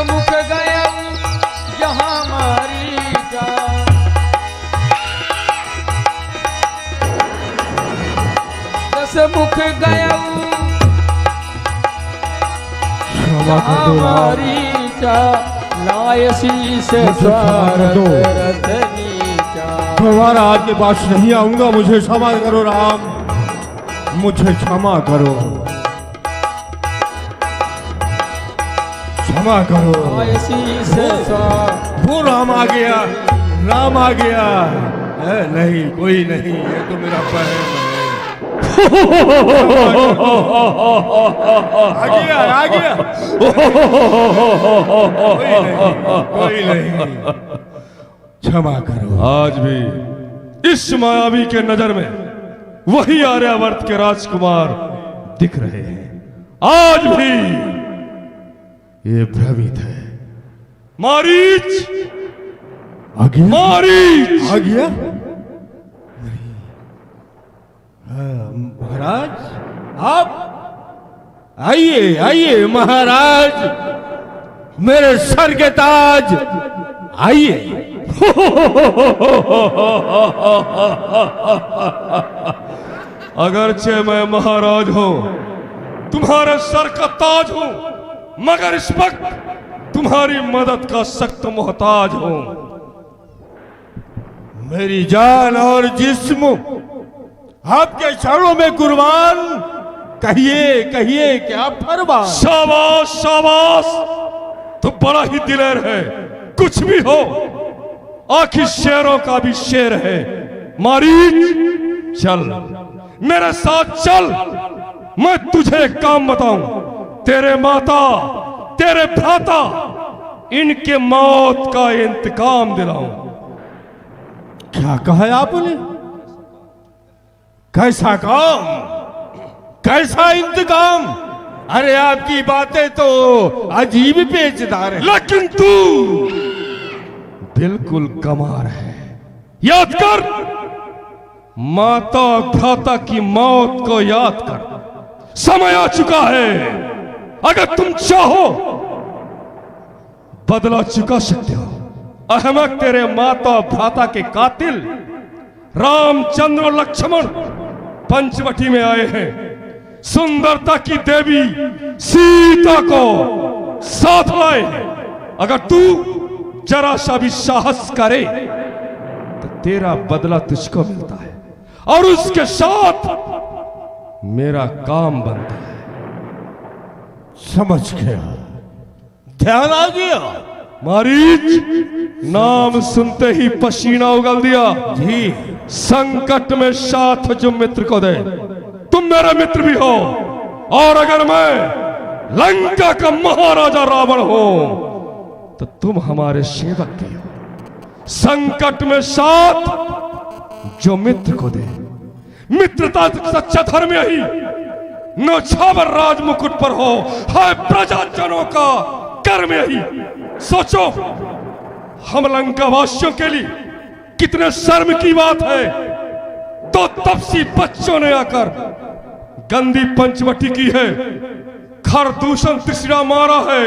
मुख गया जहाँ मारीचा, दस मुख गया जहाँ मारीचा, नायसी से स्वार्थ रथ नीचा। दोबारा आपके पास नहीं आऊंगा, मुझे क्षमा करो राम, मुझे क्षमा करो, क्षमा करो। वो राम आ गया, राम आ गया। नहीं कोई नहीं, ये तो मेरा बहन है। आ गया आ गया, कोई नहीं, क्षमा करो। आज भी इस मायावी के नजर में वही आर्यावर्त के राजकुमार दिख रहे हैं। आज भी ये भ्रमित है। मारीच आ गया, मारीच आ गया। महाराज आप आइए आइए, महाराज मेरे सर के ताज आइए। अगरचे मैं महाराज हूं, तुम्हारे सर का ताज हूं, मगर इस वक्त तुम्हारी मदद का सख्त मोहताज हूं। मेरी जान और जिस्म आपके चरणों में कुर्बान, कहिए कहिए क्या फरमान। शाबाश शाबाश, तो बड़ा ही दिलेर है। कुछ भी हो, आखिर शेरों का भी शेर है। मारीच चल मेरे साथ चल, मैं तुझे एक काम बताऊं। तेरे माता तेरे भ्राता इनके मौत का इंतकाम दिलाऊं। क्या कहा आपने? कैसा काम, कैसा इंतकाम? अरे आपकी बातें तो अजीब पेचदार है। लेकिन तू बिल्कुल कमार है। याद कर, माता भ्राता की मौत को याद कर। समय आ चुका है, अगर तुम चाहो बदला चुका सकते हो। अहमक तेरे माता भ्राता के कातिल रामचंद्र और लक्ष्मण पंचवटी में आए हैं। सुंदरता की देवी सीता को साथ लाए हैं। अगर तू जरा सा भी साहस करे तो तेरा बदला तुझको मिलता है, और उसके साथ मेरा काम बनता है। समझ गया, ध्यान आ गया। मारीच नाम सुनते ही पसीना उगल दिया। जी, संकट में साथ जो मित्र को दे, तुम मेरे मित्र भी हो। और अगर मैं लंका का महाराजा रावण हूं तो तुम हमारे सेवक भी हो। संकट में साथ जो मित्र को दे, मित्रता सच्चा धर्म यही नौछावर राज मुकुट पर हो, है प्रजाजनों का कर्म यही। सोचो, हम लंका वासियों के लिए कितने शर्म की बात है। तो तपसी बच्चों ने आकर गंदी पंचवटी की है, खरदूषण तीसरा मारा है,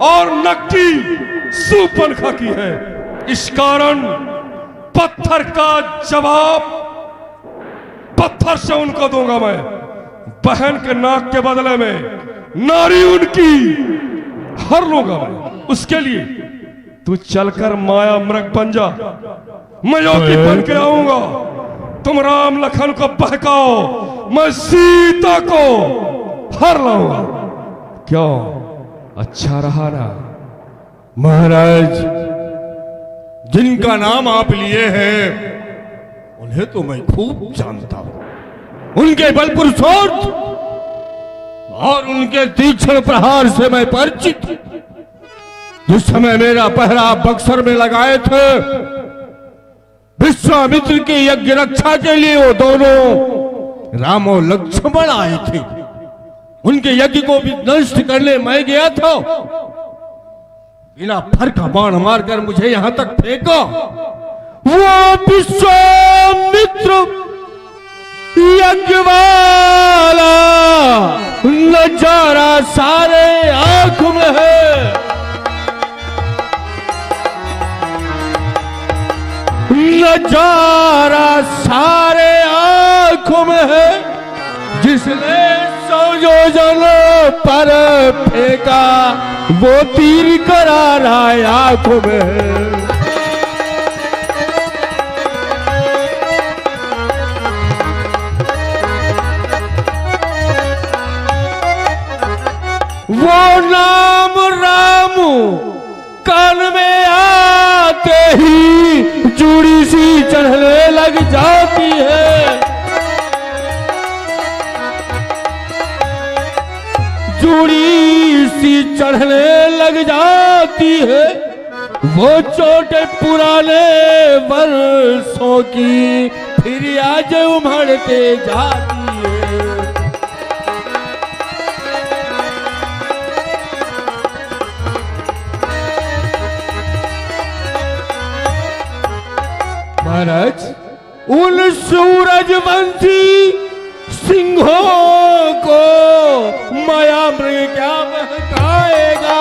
और नक्की सूपनखा की है। इस कारण पत्थर का जवाब पत्थर से उनको दूंगा मैं। बहन के नाक के बदले में नारी उनकी हर लूंगा मैं। उसके लिए तू चलकर माया मृग बन जा, मैं योगी बन के आऊंगा। तुम राम लखन को बहकाओ, मैं सीता को हर लाऊंगा। क्यों, अच्छा रहा ना? महाराज, जिनका नाम आप लिए हैं उन्हें तो मैं खूब जानता हूं। उनके बल पुरुषार्थ और उनके तीक्ष्ण प्रहार से मैं परिचित। जिस समय मेरा पहरा बक्सर में लगाए थे, विश्वामित्र की यज्ञ रक्षा के लिए वो दोनों राम और लक्ष्मण आए थे। उनके यज्ञ को भी नष्ट करने मैं गया था। बिना फर का बाण मारकर मुझे यहां तक फेंका। वो विश्वामित्र यज्ञ वाला नजारा सारे आंख में है। नजारा सारे आंखों में है, जिसने 100 योजन पर फेंका वो तीर करारा आंखों में है। वो नाम राम कान में आते ही चूड़ी सी चढ़ने लग जाती है, चूड़ी सी चढ़ने लग जाती है। वो चोटे पुराने वर्षों की फिर आज उमड़ते जाती है। महाराज, उन सूरजवंशी सिंहों को माया मृग क्या बहकाएगा,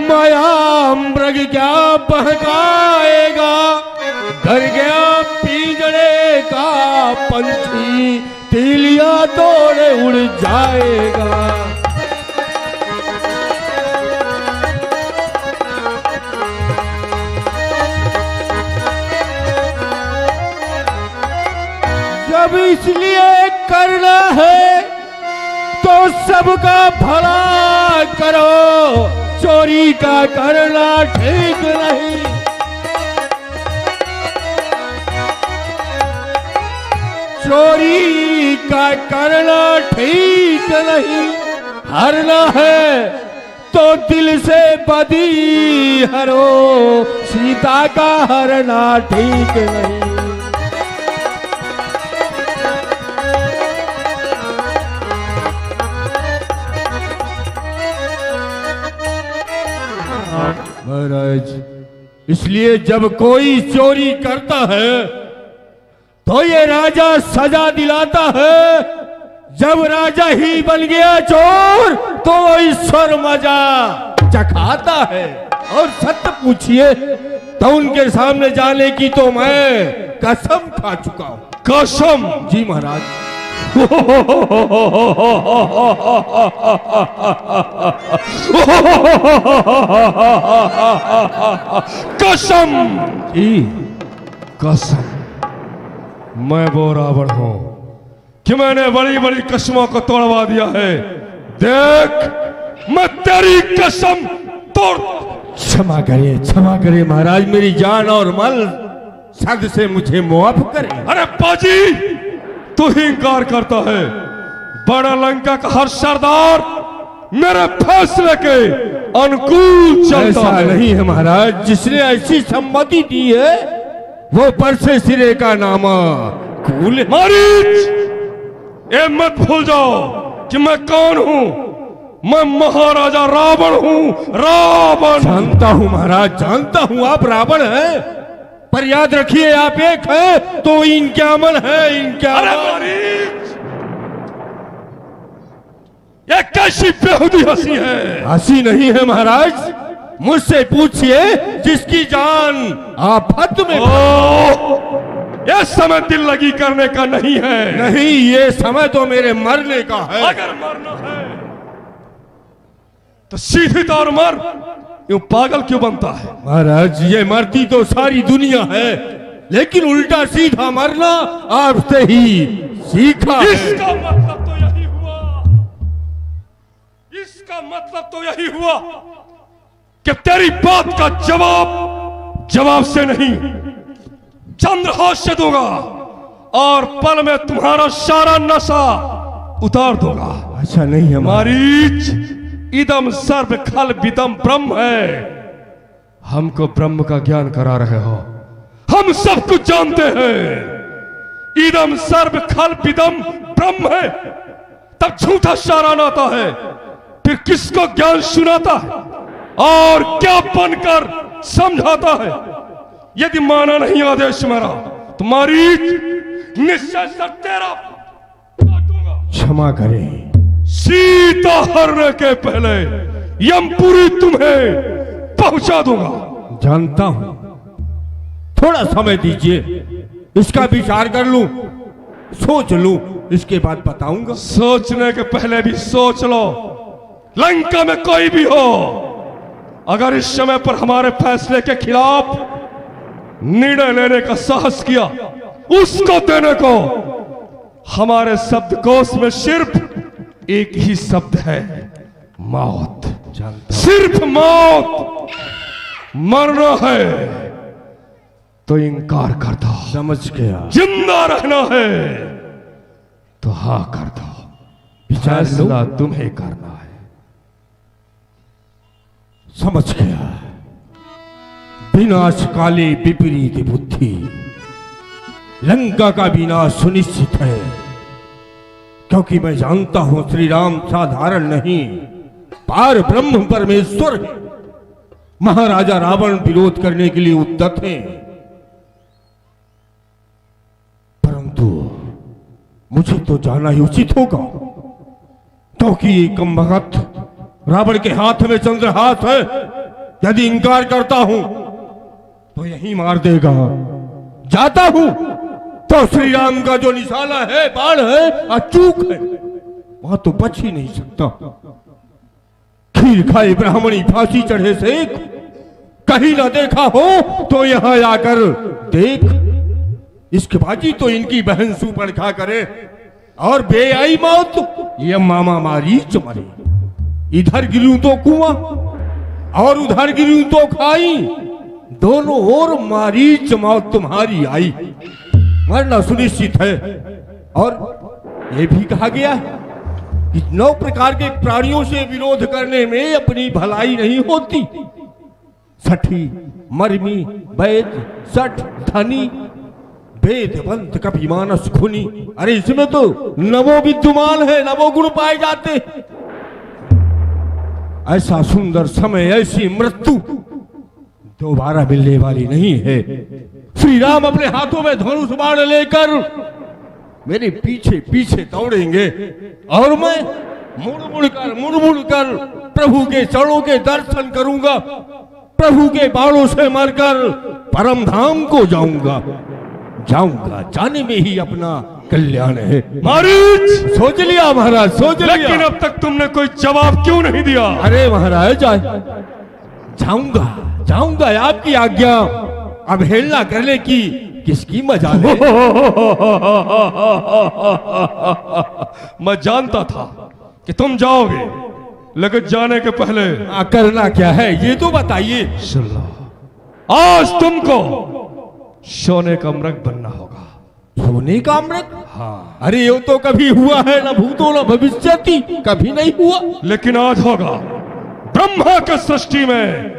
माया मृग क्या बहकाएगा। डर गया पिंजड़े का पंछी, तीलियां तोड़े उड़ जाएगा। जब इसलिए करना है तो सबका भला करो, चोरी का करना ठीक नहीं। चोरी का करना ठीक नहीं। हरना है तो दिल से बदी हरो, सीता का हरना ठीक नहीं। महाराज, इसलिए जब कोई चोरी करता है तो ये राजा सजा दिलाता है। जब राजा ही बन गया चोर तो वो ईश्वर मजा चखाता है। और सत्य पूछिए तो उनके सामने जाने की तो मैं कसम खा चुका हूं। कसम? जी महाराज। कसम जी, कसम। मैं वो रावण हूं कि मैंने बड़ी बड़ी कसमों को तोड़वा दिया है। देख, मैं तेरी कसम तोड़। क्षमा करे महाराज, मेरी जान और मल सद से मुझे मुआफ करें। अरे पाजी, तू ही इंकार करता है। बड़ा लंका का हर सरदार मेरे फैसले के अनुकूल चलता ऐसा है। नहीं है महाराज, जिसने ऐसी सम्मति दी है वो परसे सिरे का नामा कूल। मारीच, ये मत भूल जाओ कि मैं कौन हूं। मैं महाराजा रावण हूं, रावण। जानता हूं महाराज, जानता हूं आप रावण हैं, पर याद रखिए आप एक हैं तो इनक्यामन है, अरे इनक्यामन। मारीच, ये कैसी बेहुदी हंसी है? हंसी नहीं है महाराज, मुझसे पूछिए जिसकी जान आफत में। ये समय दिल लगी करने का नहीं है। नहीं, ये समय तो मेरे मरने का है। अगर मरना है तो सीधी तौर मर। यूं पागल क्यों बनता है? महाराज, ये मरती तो सारी दुनिया है, लेकिन उल्टा सीधा मरना आपसे ही सीखा है। इसका मतलब तो यही हुआ, इसका मतलब तो यही हुआ कि तेरी बात का जवाब से नहीं, चंद्रहास से दूंगा और पल में तुम्हारा सारा नशा उतार दूंगा। अच्छा नहीं है मारीच, इदम सर्व खल विदम ब्रह्म है। हमको ब्रह्म का ज्ञान करा रहे हो। हम सब कुछ जानते हैं। इदम सर्व खल विदम ब्रह्म है, तब झूठा शारा नाता है, फिर किसको ज्ञान सुनाता है और क्या बनकर समझाता है? यदि माना नहीं आदेश मेरा तो मारीच निश्चय से तेरा काटूंगा। क्षमा करें। सीता हरने के पहले यमपुरी तुम्हें पहुंचा दूंगा। जानता हूं, थोड़ा समय दीजिए, इसका विचार कर लूं, सोच लूं, इसके बाद बताऊंगा। सोचने के पहले भी सोच लो, लंका में कोई भी हो, अगर इस समय पर हमारे फैसले के खिलाफ निर्णय लेने का साहस किया, उसको देने को हमारे शब्दकोश में सिर्फ एक ही शब्द है, मौत। सिर्फ मौत। मरना है तो इंकार कर दो, समझ गया। जिंदा रहना है तो हाँ कर दो। विचार लो। फैसला तुम्हें करना है। समझ गया। विनाश काले विपरीत बुद्धि, लंका का विनाश सुनिश्चित है, क्योंकि मैं जानता हूं श्री राम साधारण नहीं, पार ब्रह्म परमेश्वर है। महाराजा रावण विरोध करने के लिए उद्यत हैं, परंतु मुझे तो जाना ही उचित होगा, क्योंकि ये कमबख्त रावण के हाथ में चंद्रहास है। यदि इंकार करता हूं तो यही मार देगा। जाता हूं तो श्री राम का जो निशाना है, बाण है, अचूक है, वहां तो बच ही नहीं सकता। खीर खाए ब्राह्मणी फांसी चढ़े सेक, कहीं ना देखा हो तो यहां आकर देख। इसके बाजी तो इनकी बहन सुपर्णखा करे और बेआई मौत ये मामा मारीच मरे। इधर गिरूं तो कुआं और उधर गिरूं तो खाई, दोनों ओर मारीच मौत तुम्हारी आई। मरना सुनिश्चित है। और यह भी कहा गया कि 9 प्रकार के प्राणियों से विरोध करने में अपनी भलाई नहीं होती। सठी, मरमी, वैद, सठ, धनी, वेदवंत, कपि, मानस, खुनी। अरे इसमें तो नवो विद्यमान है, नवो गुण पाए जाते। ऐसा सुंदर समय, ऐसी मृत्यु दोबारा मिलने वाली नहीं है। श्री राम अपने हाथों में धनुष बाण लेकर मेरे पीछे पीछे दौड़ेंगे और मैं मुड़ मुड़ कर प्रभु के चरणों के दर्शन करूंगा। प्रभु के बाणों से मरकर परम धाम को जाऊंगा। जाने में ही अपना कल्याण है। मारीच, सोच लिया महाराज, सोच लिया। लेकिन अब तक तुमने कोई जवाब क्यों नहीं दिया? अरे महाराज, जाऊंगा आपकी आज्ञा। अवहेलना करने की किसकी मजाल है? मैं जानता था कि तुम जाओगे, लेकिन जाने के पहले करना क्या है ये तो बताइए। सुन लो, आज तुमको सोने का मृग बनना होगा। सोने का मृग? हाँ। अरे ये तो कभी हुआ है ना भूतो ना भविष्यति, कभी नहीं हुआ। लेकिन आज होगा। ब्रह्मा के सृष्टि में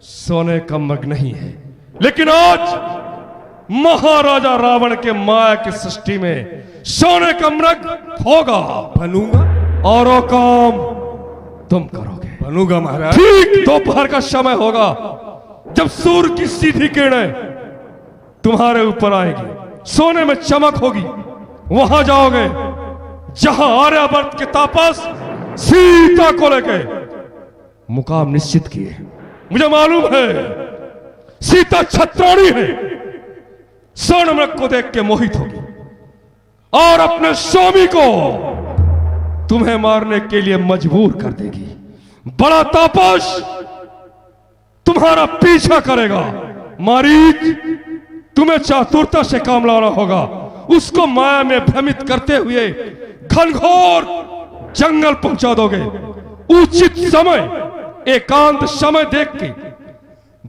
सोने का मृग नहीं है, लेकिन आज महाराजा रावण के माया की सृष्टि में सोने का मृग होगा। बनूंगा और वो काम तुम करोगे। बनूंगा महाराज। ठीक दोपहर का समय होगा, जब सूर्य की सीधी किरणें तुम्हारे ऊपर आएगी, सोने में चमक होगी। वहां जाओगे जहां आर्यवर्त के तापस सीता को लेके मुकाम निश्चित किए। मुझे मालूम है सीता छत्राणी है, स्वर्ण मृग को देख के मोहित होगी और अपने स्वामी को तुम्हें मारने के लिए मजबूर कर देगी। बड़ा तापस तुम्हारा पीछा करेगा। मारीच, तुम्हें चातुरता से काम लाना होगा। उसको माया में भ्रमित करते हुए घनघोर जंगल पहुंचा दोगे। उचित समय, एकांत समय देख के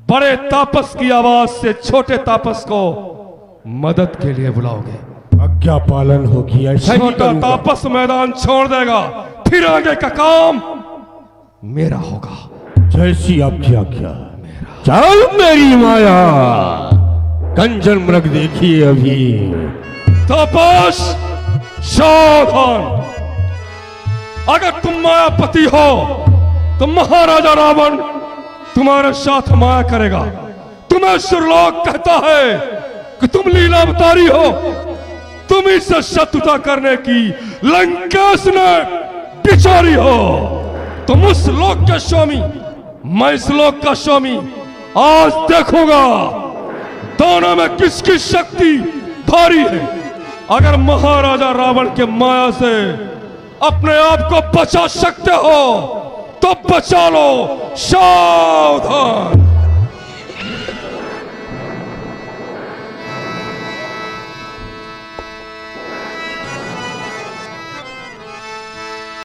बड़े तापस की आवाज से छोटे तापस को मदद के लिए बुलाओगे। आज्ञा पालन होगी। ऐसा ही छोटा करूंगा। तापस मैदान छोड़ देगा, फिर आगे का काम मेरा होगा। जैसी आज्ञा क्या। चल मेरी माया, कंचन मृग देखिए अभी। तापस सावधान, अगर तुम मायापति हो तो महाराजा रावण तुम्हारे साथ माया करेगा। तुम्हें सुरलोक कहता है कि तुम लीलावतारी हो। तुम इससे शत्रुता करने की लंकेश ने बिचारी हो। तुम उस लोक के स्वामी मैं श्लोक का स्वामी आज देखूंगा दोनों में किसकी शक्ति भारी है। अगर महाराजा रावण के माया से अपने आप को बचा सकते हो तो बचा लो। सावधान।